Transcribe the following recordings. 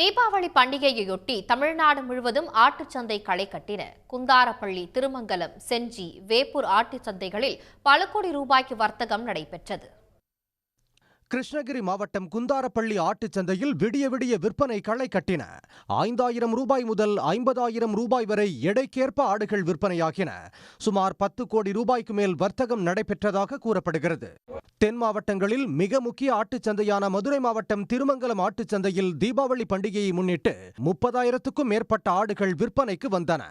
தீபாவளி பண்டிகையையொட்டி தமிழ்நாடு முழுவதும் ஆட்டுச்சந்தை களை கட்டின. குந்தாரப்பள்ளி, திருமங்கலம், செஞ்சி, வேப்பூர் ஆட்டுச் சந்தைகளில் பல கோடி ரூபாய்க்கு வர்த்தகம் நடைபெற்றது. கிருஷ்ணகிரி மாவட்டம் குந்தாரப்பள்ளி ஆட்டுச் சந்தையில் விடிய விடிய விற்பனை களை கட்டின. 5,000 ரூபாய் முதல் 50,000 ரூபாய் வரை எடைக்கேற்ப ஆடுகள் விற்பனையாகின. சுமார் 10 கோடி ரூபாய்க்கு மேல் வர்த்தகம் நடைபெற்றதாக கூறப்படுகிறது. தென் மாவட்டங்களில் மிக முக்கிய ஆட்டுச் சந்தையான மதுரை மாவட்டம் திருமங்கலம் ஆட்டுச் சந்தையில் தீபாவளி பண்டிகையை முன்னிட்டு 30,000க்கும் மேற்பட்ட ஆடுகள் விற்பனைக்கு வந்தன.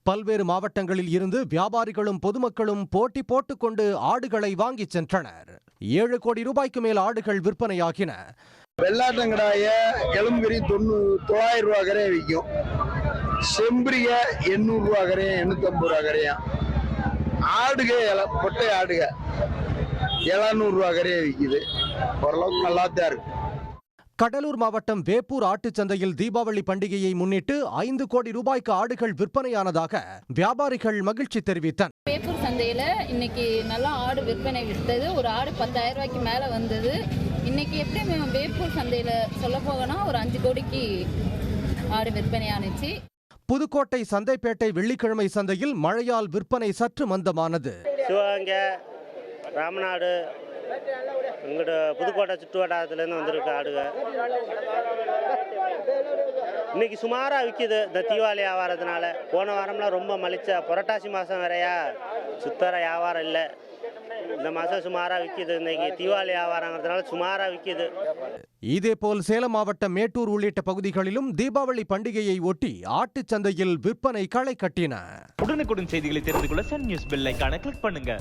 பல்வேறு மாவட்டங்களில் இருந்து வியாபாரிகளும் பொதுமக்களும் போட்டி போட்டுக்கொண்டு ஆடுகளை வாங்கிச் சென்றனர். 7 கோடி ரூபாய்க்கு மேல் ஆடுகள் விற்பனையாகின. வெள்ளாட்டங்கடாய எலும்புகறி 900 ரூபா கரையா விற்கும். செம்பரிய 800 ரூபா கரையா, 850 ரூபா கரையா. ஆடுக பொட்டை ஆடுக 700 ரூபா கரையா விற்குது. ஓரளவுக்கு நல்லாத்தான் இருக்கு. கடலூர் மாவட்டம் வேப்பூர் ஆட்டுச் சந்தையில் தீபாவளி பண்டிகையை முன்னிட்டு 5 கோடி ரூபாய்க்கு ஆடுகள் விற்பனையானதாக வியாபாரிகள் மகிழ்ச்சி தெரிவித்தனர். வேப்பூர் சந்தையில இன்னைக்கு நல்லா ஆடு விற்பனை விட்டது. ஒரு ஆடு 10,000 ரூபாய்க்கு மேல வந்தது. இன்னைக்கு எப்படி வேப்பூர் சந்தையில சொல்ல போகனா ஒரு 5 கோடிக்கு ஆடு விற்பனை ஆனிச்சு. புதுக்கோட்டை சந்தைப்பேட்டை வெள்ளிக்கிழமை சந்தையில் மழையால் விற்பனை சற்று மந்தமானது. சிவகங்கை, ராமநாடு, இங்கிட்ட புதுக்கோட்டை சுற்று வட்டாரத்துலேருந்து வந்திருக்கு ஆடுக. இன்னைக்கு சுமாராக விற்கிது. இந்த தீபாவளி வியாபாரத்தினால போன வாரம்லாம் ரொம்ப மலிச்ச. புரட்டாசி மாதம் வேறையா, சுத்தர வியாபாரம் இல்லை. இந்த மாதம் சுமாராக விற்கிது. இன்னைக்கு தீபாவளி வியாபாரங்கிறதுனால சுமாராக விற்கிது. இதேபோல் சேலம் மாவட்டம் மேட்டூர் உள்ளிட்ட பகுதிகளிலும் தீபாவளி பண்டிகையை ஒட்டி ஆட்டுச் சந்தையில் விற்பனை களை கட்டின. உடனுக்குடன் செய்திகளை தெரிந்து கொள்ள சன் நியூஸ் பெல் ஐகானை கிளிக் பண்ணுங்க.